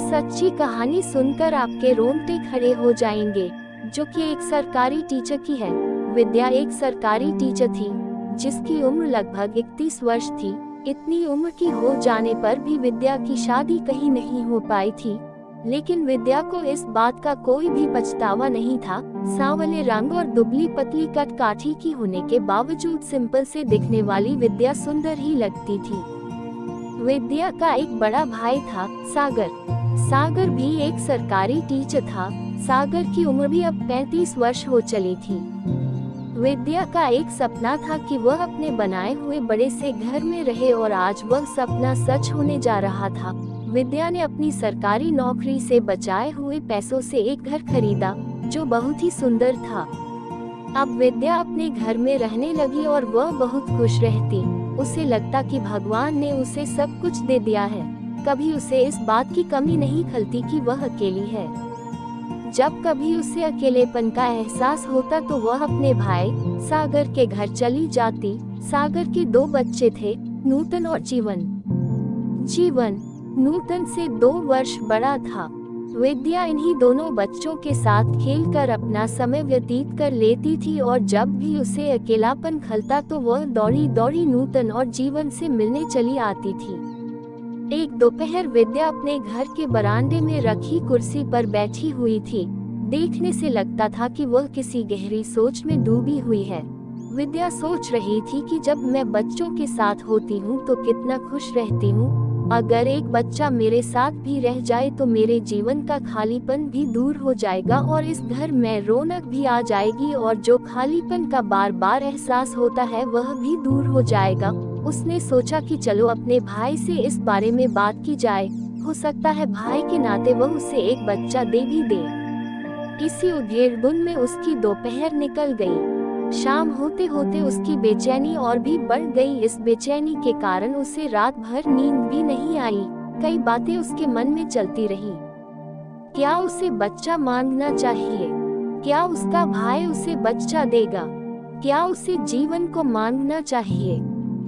सच्ची कहानी सुनकर आपके रोंगटे खड़े हो जाएंगे, जो कि एक सरकारी टीचर की है। विद्या एक सरकारी टीचर थी जिसकी उम्र लगभग 31 वर्ष थी। इतनी उम्र की हो जाने पर भी विद्या की शादी कहीं नहीं हो पाई थी, लेकिन विद्या को इस बात का कोई भी पछतावा नहीं था। सांवले रंग और दुबली पतली कट काठी की होने के बावजूद सिंपल से दिखने वाली विद्या सुंदर ही लगती थी। विद्या का एक बड़ा भाई था, सागर। सागर भी एक सरकारी टीचर था। सागर की उम्र भी अब 35 वर्ष हो चली थी। विद्या का एक सपना था कि वह अपने बनाए हुए बड़े से घर में रहे, और आज वह सपना सच होने जा रहा था। विद्या ने अपनी सरकारी नौकरी से बचाए हुए पैसों से एक घर खरीदा जो बहुत ही सुंदर था। अब विद्या अपने घर में रहने लगी और वह बहुत खुश रहती। उसे लगता कि भगवान ने उसे सब कुछ दे दिया है। कभी उसे इस बात की कमी नहीं खलती कि वह अकेली है। जब कभी उसे अकेलेपन का एहसास होता तो वह अपने भाई सागर के घर चली जाती। सागर के 2 बच्चे थे, नूतन और जीवन। जीवन नूतन से 2 वर्ष बड़ा था। विद्या इन्हीं दोनों बच्चों के साथ खेलकर अपना समय व्यतीत कर लेती थी, और जब भी उसे अकेलापन खलता तो वह दौड़ी दौड़ी नूतन और जीवन से मिलने चली आती थी। एक दोपहर विद्या अपने घर के बरामदे में रखी कुर्सी पर बैठी हुई थी। देखने से लगता था कि वह किसी गहरी सोच में डूबी हुई है। विद्या सोच रही थी कि जब मैं बच्चों के साथ होती हूँ तो कितना खुश रहती हूँ। अगर एक बच्चा मेरे साथ भी रह जाए तो मेरे जीवन का खालीपन भी दूर हो जाएगा और इस घर में रौनक भी आ जाएगी, और जो खालीपन का बार बार एहसास होता है वह भी दूर हो जाएगा। उसने सोचा कि चलो अपने भाई से इस बारे में बात की जाए। हो सकता है भाई के नाते वह उसे एक बच्चा दे भी दे। इसी उधेड़-बुन में उसकी दोपहर निकल गई। शाम होते होते उसकी बेचैनी और भी बढ़ गई। इस बेचैनी के कारण उसे रात भर नींद भी नहीं आई। कई बातें उसके मन में चलती रही। क्या उसे बच्चा मांगना चाहिए? क्या उसका भाई उसे बच्चा देगा? क्या उसे जीवन को मांगना चाहिए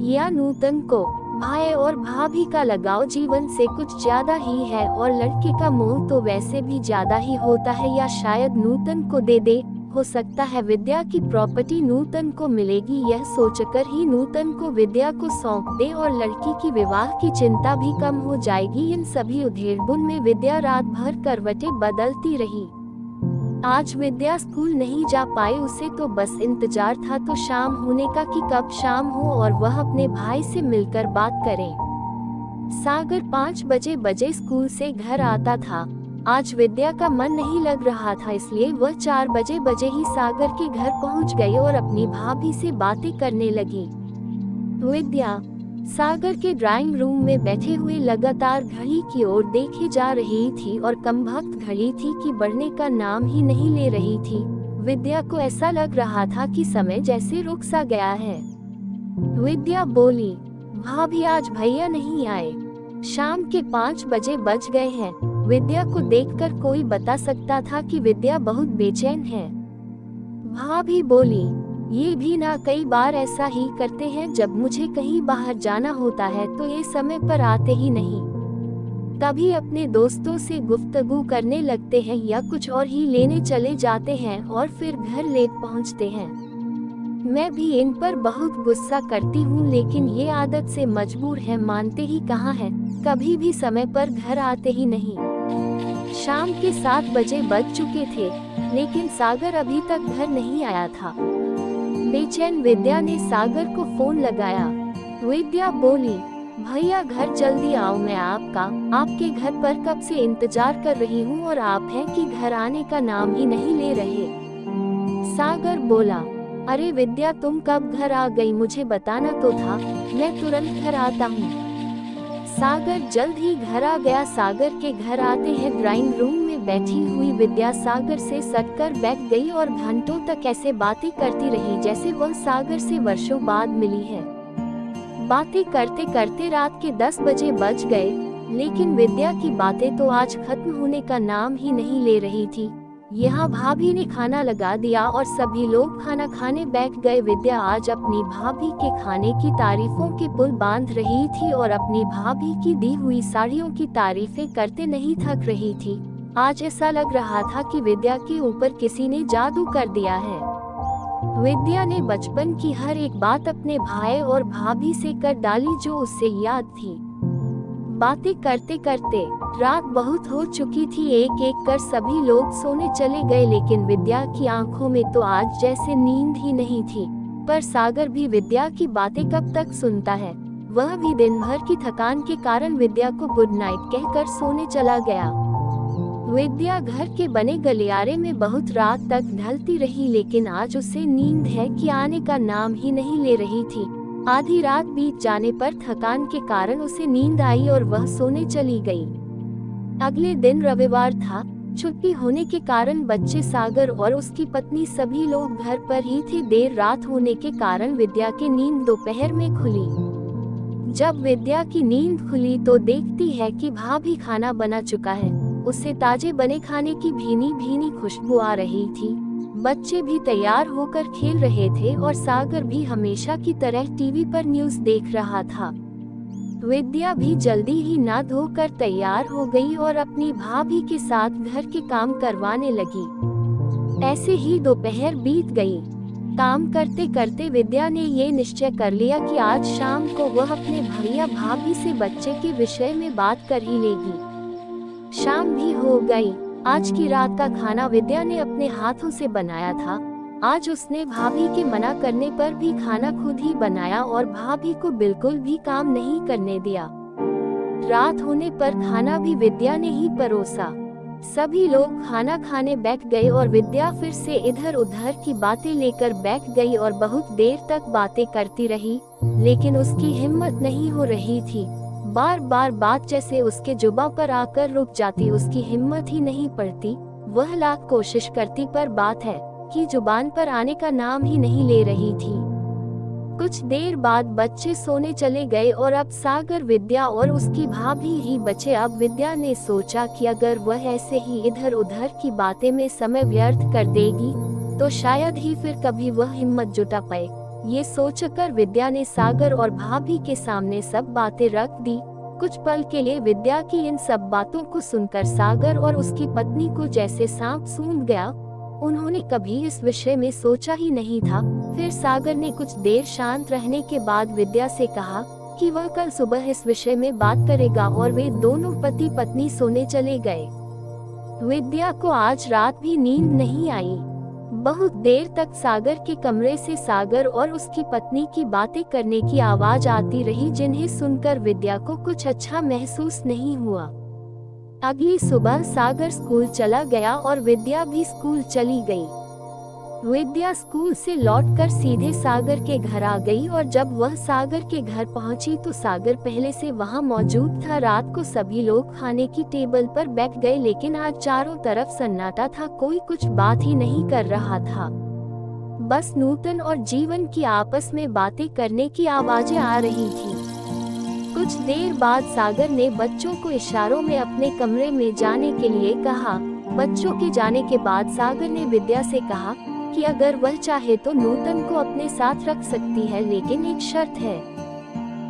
या नूतन को? भाई और भाभी का लगाव जीवन से कुछ ज्यादा ही है, और लड़के का मोह तो वैसे भी ज्यादा ही होता है। या शायद नूतन को दे दे। हो सकता है विद्या की प्रॉपर्टी नूतन को मिलेगी। यह सोचकर ही नूतन को विद्या को सौंप दे और लड़की की विवाह की चिंता भी कम हो जाएगी। इन सभी उधेड़-बुन में विद्या रात भर करवटें बदलती रही। आज विद्या स्कूल नहीं जा पाई। उसे तो बस इंतजार था तो शाम होने का कि कब शाम हो और वह अपने भाई से मिलकर बात करे। सागर 5 बजे स्कूल से घर आता था। आज विद्या का मन नहीं लग रहा था, इसलिए वह 4 बजे ही सागर के घर पहुंच गई और अपनी भाभी से बातें करने लगी। विद्या सागर के ड्राइंग रूम में बैठे हुए लगातार घड़ी की ओर देखे जा रही थी, और कमबख्त घड़ी थी कि बढ़ने का नाम ही नहीं ले रही थी। विद्या को ऐसा लग रहा था कि समय जैसे रुक सा गया है। विद्या बोली, भाभी आज भैया नहीं आए। शाम के 5 बज गए हैं। विद्या को देखकर कोई बता सकता था कि विद्या बहुत बेचैन है। भाभी बोली, ये भी ना कई बार ऐसा ही करते हैं। जब मुझे कहीं बाहर जाना होता है तो ये समय पर आते ही नहीं। कभी अपने दोस्तों से गुफ्तगू करने लगते हैं या कुछ और ही लेने चले जाते हैं और फिर घर लेट पहुंचते हैं। मैं भी इन पर बहुत गुस्सा करती हूँ, लेकिन ये आदत से मजबूर है। मानते ही कहाँ है, कभी भी समय पर घर आते ही नहीं। शाम के 7 बज चुके थे, लेकिन सागर अभी तक घर नहीं आया था। बेचैन विद्या ने सागर को फोन लगाया। विद्या बोली, भैया घर जल्दी आओ, मैं आपके घर पर कब से इंतजार कर रही हूँ और आप हैं कि घर आने का नाम ही नहीं ले रहे। सागर बोला, अरे विद्या तुम कब घर आ गई, मुझे बताना तो था, मैं तुरंत घर आता हूँ। सागर जल्द ही घर आ गया। सागर के घर आते हैं ड्राइंग रूम में बैठी हुई विद्या सागर से सटकर बैठ गई और घंटों तक ऐसे बातें करती रही जैसे वह सागर से वर्षों बाद मिली है। बातें करते करते रात के 10 बज गए, लेकिन विद्या की बातें तो आज खत्म होने का नाम ही नहीं ले रही थी। यहाँ भाभी ने खाना लगा दिया और सभी लोग खाना खाने बैठ गए। विद्या आज अपनी भाभी के खाने की तारीफों के पुल बांध रही थी और अपनी भाभी की दी हुई साड़ियों की तारीफें करते नहीं थक रही थी। आज ऐसा लग रहा था कि विद्या के ऊपर किसी ने जादू कर दिया है। विद्या ने बचपन की हर एक बात अपने भाई और भाभी से कर डाली जो उससे याद थी। बातें करते करते रात बहुत हो चुकी थी। एक एक कर सभी लोग सोने चले गए, लेकिन विद्या की आंखों में तो आज जैसे नींद ही नहीं थी। पर सागर भी विद्या की बातें कब तक सुनता है। वह भी दिन भर की थकान के कारण विद्या को गुड नाइट कहकर सोने चला गया। विद्या घर के बने गलियारे में बहुत रात तक ढलती रही, लेकिन आज उसे नींद है कि आने का नाम ही नहीं ले रही थी। आधी रात बीत जाने पर थकान के कारण उसे नींद आई और वह सोने चली गई। अगले दिन रविवार था। छुट्टी होने के कारण बच्चे, सागर और उसकी पत्नी सभी लोग घर पर ही थे। देर रात होने के कारण विद्या की नींद दोपहर में खुली। जब विद्या की नींद खुली तो देखती है कि भाभी खाना बना चुका है। उससे ताजे बने खाने की भीनी भीनी खुशबू आ रही थी। बच्चे भी तैयार होकर खेल रहे थे और सागर भी हमेशा की तरह टीवी पर न्यूज़ देख रहा था। विद्या भी जल्दी ही नहा धोकर तैयार हो गई और अपनी भाभी के साथ घर के काम करवाने लगी। ऐसे ही दोपहर बीत गई। काम करते करते विद्या ने ये निश्चय कर लिया कि आज शाम को वह अपने भैया भाभी से बच्चे के विषय में बात कर ही लेगी। शाम भी हो गई। आज की रात का खाना विद्या ने अपने हाथों से बनाया था। आज उसने भाभी के मना करने पर भी खाना खुद ही बनाया और भाभी को बिल्कुल भी काम नहीं करने दिया। रात होने पर खाना भी विद्या ने ही परोसा। सभी लोग खाना खाने बैठ गए और विद्या फिर से इधर उधर की बातें लेकर बैठ गई और बहुत देर तक बातें करती रही, लेकिन उसकी हिम्मत नहीं हो रही थी। बार बार बात जैसे उसके जुबान पर आकर रुक जाती, उसकी हिम्मत ही नहीं पड़ती। वह लाख कोशिश करती पर बात है कि जुबान पर आने का नाम ही नहीं ले रही थी। कुछ देर बाद बच्चे सोने चले गए और अब सागर, विद्या और उसकी भाभी ही बचे। अब विद्या ने सोचा कि अगर वह ऐसे ही इधर उधर की बातें में समय व्यर्थ कर देगी तो शायद ही फिर कभी वह हिम्मत जुटा पाए। ये सोचकर विद्या ने सागर और भाभी के सामने सब बातें रख दी। कुछ पल के लिए विद्या की इन सब बातों को सुनकर सागर और उसकी पत्नी को जैसे सांप सूंघ गया। उन्होंने कभी इस विषय में सोचा ही नहीं था। फिर सागर ने कुछ देर शांत रहने के बाद विद्या से कहा कि वह कल सुबह इस विषय में बात करेगा और वे दोनों पति पत्नी सोने चले गए। विद्या को आज रात भी नींद नहीं आई। बहुत देर तक सागर के कमरे से सागर और उसकी पत्नी की बातें करने की आवाज आती रही, जिन्हें सुनकर विद्या को कुछ अच्छा महसूस नहीं हुआ। अगली सुबह सागर स्कूल चला गया और विद्या भी स्कूल चली गई। विद्या स्कूल से लौटकर सीधे सागर के घर आ गई और जब वह सागर के घर पहुंची तो सागर पहले से वहां मौजूद था। रात को सभी लोग खाने की टेबल पर बैठ गए, लेकिन आज चारों तरफ सन्नाटा था। कोई कुछ बात ही नहीं कर रहा था। बस नूतन और जीवन की आपस में बातें करने की आवाजें आ रही थी। कुछ देर बाद सागर ने बच्चों को इशारों में अपने कमरे में जाने के लिए कहा। बच्चों के जाने के बाद सागर ने विद्या से कहा कि अगर वह चाहे तो नूतन को अपने साथ रख सकती है, लेकिन एक शर्त है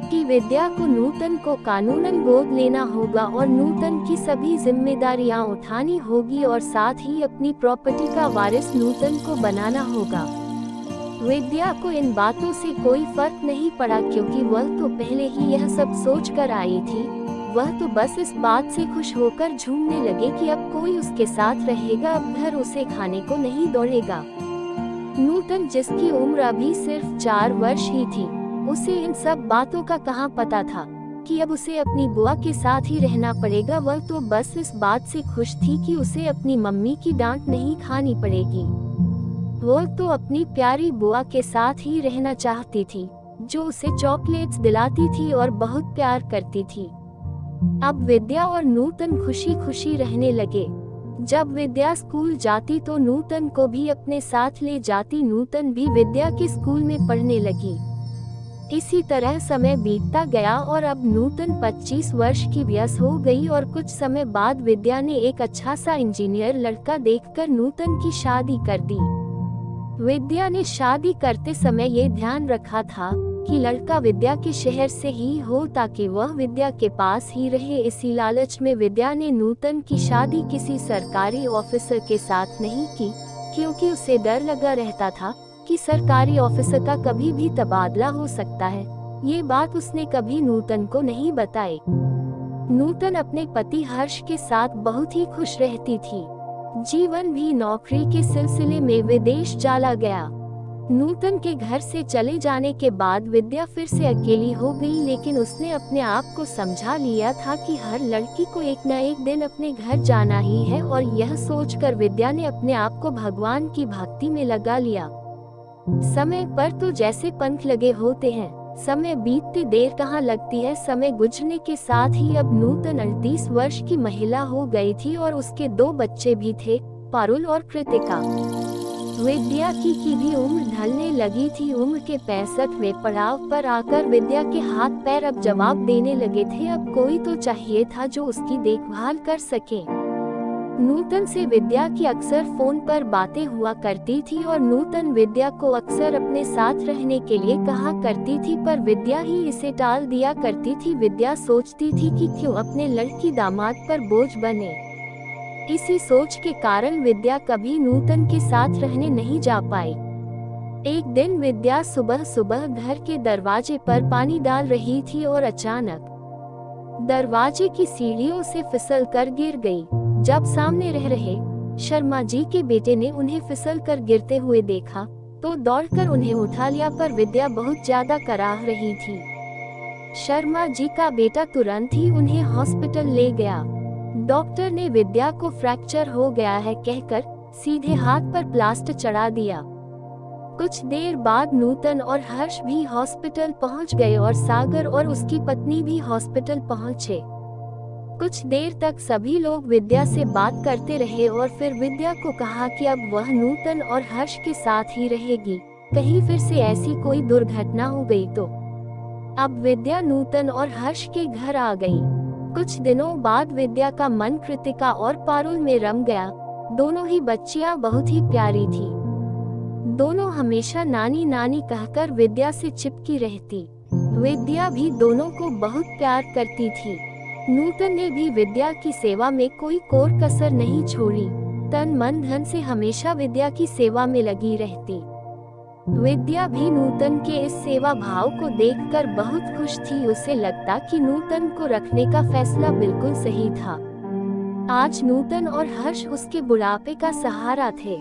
कि विद्या को नूतन को कानूनन गोद लेना होगा और नूतन की सभी जिम्मेदारियां उठानी होगी और साथ ही अपनी प्रॉपर्टी का वारिस नूतन को बनाना होगा। विद्या को इन बातों से कोई फर्क नहीं पड़ा, क्योंकि वह तो पहले ही यह सब सोच कर आई थी। वह तो बस इस बात से खुश होकर झूमने लगे कि अब कोई उसके साथ रहेगा, अब घर उसे खाने को नहीं दौड़ेगा। नूतन, जिसकी उम्र अभी सिर्फ 4 वर्ष ही थी, उसे इन सब बातों का कहाँ पता था कि अब उसे अपनी बुआ के साथ ही रहना पड़ेगा। वह तो बस इस बात से खुश थी कि उसे अपनी मम्मी की डांट नहीं खानी पड़ेगी। वह तो अपनी प्यारी बुआ के साथ ही रहना चाहती थी, जो उसे चॉकलेट्स दिलाती थी और बहुत प्यार करती थी। अब विद्या और नूतन खुशी खुशी रहने लगे। जब विद्या स्कूल जाती तो नूतन को भी अपने साथ ले जाती। नूतन भी विद्या के स्कूल में पढ़ने लगी। इसी तरह समय बीतता गया और अब नूतन 25 वर्ष की वयस्क हो गई और कुछ समय बाद विद्या ने एक अच्छा सा इंजीनियर लड़का देखकर नूतन की शादी कर दी। विद्या ने शादी करते समय ये ध्यान रखा था कि लड़का विद्या के शहर से ही हो ताकि वह विद्या के पास ही रहे। इसी लालच में विद्या ने नूतन की शादी किसी सरकारी ऑफिसर के साथ नहीं की, क्योंकि उसे डर लगा रहता था कि सरकारी ऑफिसर का कभी भी तबादला हो सकता है। ये बात उसने कभी नूतन को नहीं बताई। नूतन अपने पति हर्ष के साथ बहुत ही खुश रहती थी। जीवन भी नौकरी के सिलसिले में विदेश चला गया। नूतन के घर से चले जाने के बाद विद्या फिर से अकेली हो गई, लेकिन उसने अपने आप को समझा लिया था कि हर लड़की को एक न एक दिन अपने घर जाना ही है, और यह सोचकर विद्या ने अपने आप को भगवान की भक्ति में लगा लिया। समय पर तो जैसे पंख लगे होते हैं, समय बीतते देर कहाँ लगती है। समय गुजरने के साथ ही अब नूतन 38 वर्ष की महिला हो गई थी और उसके 2 बच्चे भी थे, पारुल और कृतिका। विद्या की भी उम्र ढलने लगी थी। उम्र के 65वें पड़ाव पर आकर विद्या के हाथ पैर अब जवाब देने लगे थे। अब कोई तो चाहिए था जो उसकी देखभाल कर सके। नूतन से विद्या की अक्सर फोन पर बातें हुआ करती थी और नूतन विद्या को अक्सर अपने साथ रहने के लिए कहा करती थी, पर विद्या ही इसे टाल दिया करती थी। विद्या सोचती थी कि क्यों अपने लड़की दामाद पर बोझ बने। इसी सोच के कारण विद्या कभी नूतन के साथ रहने नहीं जा पाई। एक दिन विद्या सुबह सुबह घर के दरवाजे पर पानी डाल रही थी और अचानक दरवाजे की सीढ़ियों से फिसल कर गिर गई। जब सामने रह रहे शर्मा जी के बेटे ने उन्हें फिसल कर गिरते हुए देखा तो दौड़कर उन्हें उठा लिया, पर विद्या बहुत ज्यादा कराह रही थी। शर्मा जी का बेटा तुरंत ही उन्हें हॉस्पिटल ले गया। डॉक्टर ने विद्या को फ्रैक्चर हो गया है कहकर सीधे हाथ पर प्लास्टर चढ़ा दिया। कुछ देर बाद नूतन और हर्ष भी हॉस्पिटल पहुंच गए और सागर और उसकी पत्नी भी हॉस्पिटल पहुंचे। कुछ देर तक सभी लोग विद्या से बात करते रहे और फिर विद्या को कहा कि अब वह नूतन और हर्ष के साथ ही रहेगी, कहीं फिर से ऐसी कोई दुर्घटना हो गई तो। अब विद्या नूतन और हर्ष के घर आ गई। कुछ दिनों बाद विद्या का मन कृतिका और पारुल में रम गया। दोनों ही बच्चियां बहुत ही प्यारी थी। दोनों हमेशा नानी नानी कहकर विद्या से चिपकी रहती। विद्या भी दोनों को बहुत प्यार करती थी। नूतन ने भी विद्या की सेवा में कोई कोर कसर नहीं छोड़ी। तन मन धन से हमेशा विद्या की सेवा में लगी रहती। विद्या भी नूतन के इस सेवा भाव को देखकर बहुत खुश थी। उसे लगता कि नूतन को रखने का फैसला बिल्कुल सही था। आज नूतन और हर्ष उसके बुढ़ापे का सहारा थे।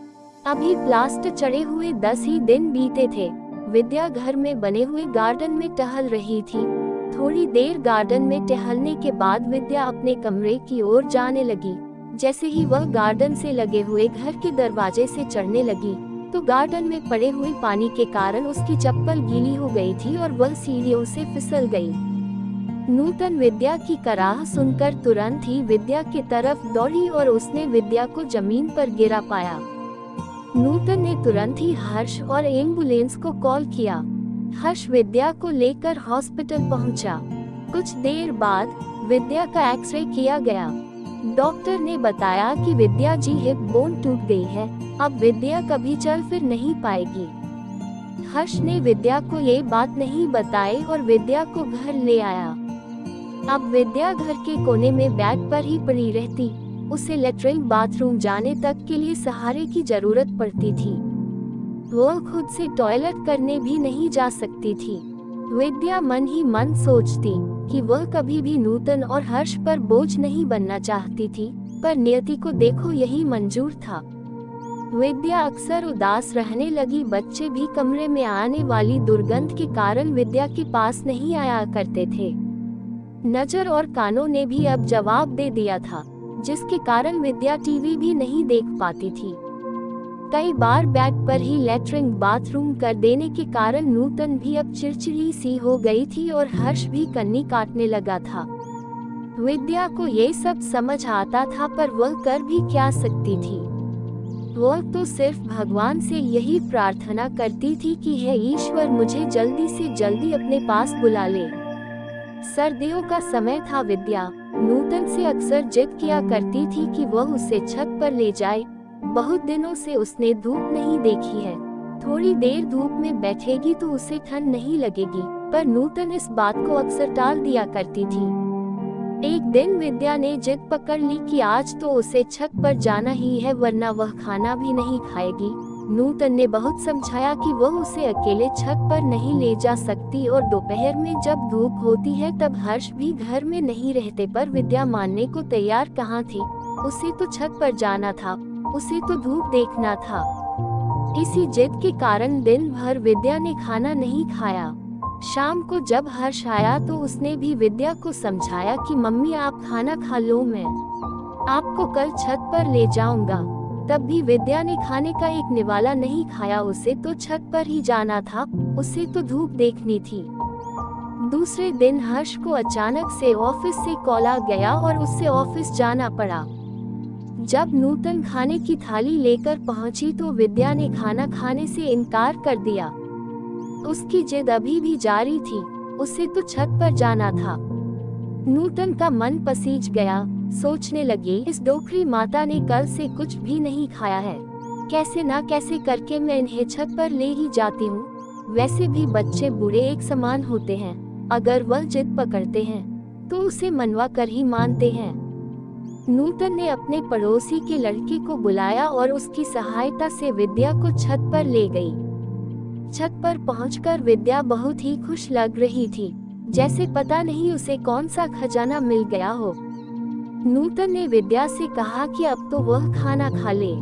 अभी प्लास्टर चढ़े हुए 10 ही दिन बीते थे। विद्या घर में बने हुए गार्डन में टहल रही थी। थोड़ी देर गार्डन में टहलने के बाद विद्या अपने कमरे की ओर जाने लगी। जैसे ही वह गार्डन से लगे हुए घर के दरवाजे से चढ़ने लगी तो गार्डन में पड़े हुए पानी के कारण उसकी चप्पल गीली हो गई थी और वह सीढ़ियों से फिसल गई। नूतन विद्या की कराह सुनकर तुरंत ही विद्या की तरफ दौड़ी और उसने विद्या को जमीन पर गिरा पाया। नूतन ने तुरंत ही हर्ष और एम्बुलेंस को कॉल किया। हर्ष विद्या को लेकर हॉस्पिटल पहुंचा। कुछ देर बाद विद्या का एक्सरे किया गया। डॉक्टर ने बताया कि विद्या जी हिप बोन टूट गई है। अब विद्या कभी चल फिर नहीं पाएगी। हर्ष ने विद्या को ये बात नहीं बताई और विद्या को घर ले आया। अब विद्या घर के कोने में बेड पर ही पड़ी रहती। उसे लेटरिन बाथरूम जाने तक के लिए सहारे की जरूरत पड़ती थी। वह खुद से टॉयलेट करने भी नहीं जा सकती थी। विद्या मन ही मन सोचती कि वह कभी भी नूतन और हर्ष पर बोझ नहीं बनना चाहती थी, पर नियति को देखो यही मंजूर था। विद्या अक्सर उदास रहने लगी। बच्चे भी कमरे में आने वाली दुर्गंध के कारण विद्या के पास नहीं आया करते थे। नजर और कानों ने भी अब जवाब दे दिया था, जिसके कारण विद्या टीवी भी नहीं देख पाती थी। कई बार बेड पर ही लेटरिन बाथरूम कर देने के कारण नूतन भी अब चिड़चिड़ी सी हो गई थी और हर्ष भी कन्नी काटने लगा था। विद्या को ये सब समझ आता था, पर वह कर भी क्या सकती थी। वह तो सिर्फ भगवान से यही प्रार्थना करती थी कि हे ईश्वर, मुझे जल्दी से जल्दी अपने पास बुला ले। सर्दियों का समय था। विद्या नूतन से अक्सर जिद किया करती थी कि वह उसे छत पर ले जाए। बहुत दिनों से उसने धूप नहीं देखी है। थोड़ी देर धूप में बैठेगी तो उसे ठंड नहीं लगेगी, पर नूतन इस बात को अक्सर टाल दिया करती थी। एक दिन विद्या ने जिद पकड़ ली कि आज तो उसे छत पर जाना ही है, वरना वह खाना भी नहीं खाएगी। नूतन ने बहुत समझाया कि वह उसे अकेले छत पर नहीं ले जा सकती और दोपहर में जब धूप होती है तब हर्ष भी घर में नहीं रहते, पर विद्या मानने को तैयार कहाँ थी। उसे तो छत पर जाना था, उसे तो धूप देखना था। इसी जिद के कारण दिन भर विद्या ने खाना नहीं खाया। शाम को जब हर्ष आया तो उसने भी विद्या को समझाया कि मम्मी आप खाना खा लो, मैं आपको कल छत पर ले जाऊंगा। तब भी विद्या ने खाने का एक निवाला नहीं खाया। उसे तो छत पर ही जाना था, उसे तो धूप देखनी थी। दूसरे दिन हर्ष को अचानक से ऑफिस से कॉल आ गया और उससे ऑफिस जाना पड़ा। जब नूतन खाने की थाली लेकर पहुंची तो विद्या ने खाना खाने से इनकार कर दिया। उसकी जिद अभी भी जारी थी, उसे तो छत पर जाना था। नूतन का मन पसीज गया। सोचने लगी, इस डोकरी माता ने कल से कुछ भी नहीं खाया है, कैसे ना कैसे करके मैं इन्हें छत पर ले ही जाती हूँ। वैसे भी बच्चे बूढ़े एक समान होते हैं, अगर वह जिद पकड़ते हैं तो उसे मनवा कर ही मानते हैं। नूतन ने अपने पड़ोसी के लड़के को बुलाया और उसकी सहायता से विद्या को छत पर ले गई। छत पर पहुंचकर विद्या बहुत ही खुश लग रही थी, जैसे पता नहीं उसे कौन सा खजाना मिल गया हो। नूतन ने विद्या से कहा कि अब तो वह खाना खा ले।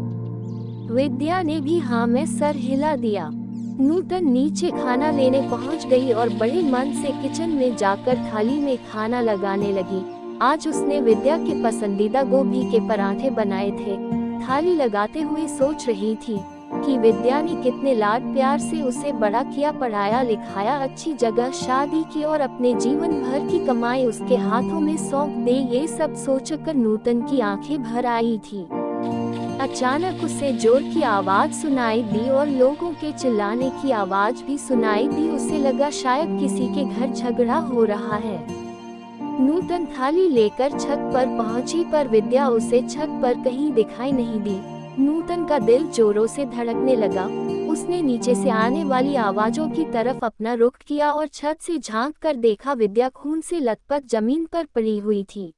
विद्या ने भी हाँ में सर हिला दिया। नूतन नीचे खाना लेने पहुंच गई और बड़े मन से किचन में जाकर थाली में खाना लगाने लगी। आज उसने विद्या के पसंदीदा गोभी के पराठे बनाए थे। थाली लगाते हुए सोच रही थी कि विद्या ने कितने लाड प्यार से उसे बड़ा किया, पढ़ाया लिखाया, अच्छी जगह शादी की और अपने जीवन भर की कमाई उसके हाथों में सौंप दे। ये सब सोचकर नूतन की आंखें भर आई थी। अचानक उसे जोर की आवाज सुनाई दी और लोगों के चिल्लाने की आवाज भी सुनाई दी। उसे लगा शायद किसी के घर झगड़ा हो रहा है। नूतन थाली लेकर छत पर पहुंची, पर विद्या उसे छत पर कहीं दिखाई नहीं दी। नूतन का दिल जोरों से धड़कने लगा। उसने नीचे से आने वाली आवाजों की तरफ अपना रुख किया और छत से झांक कर देखा, विद्या खून से लथपथ जमीन पर पड़ी हुई थी।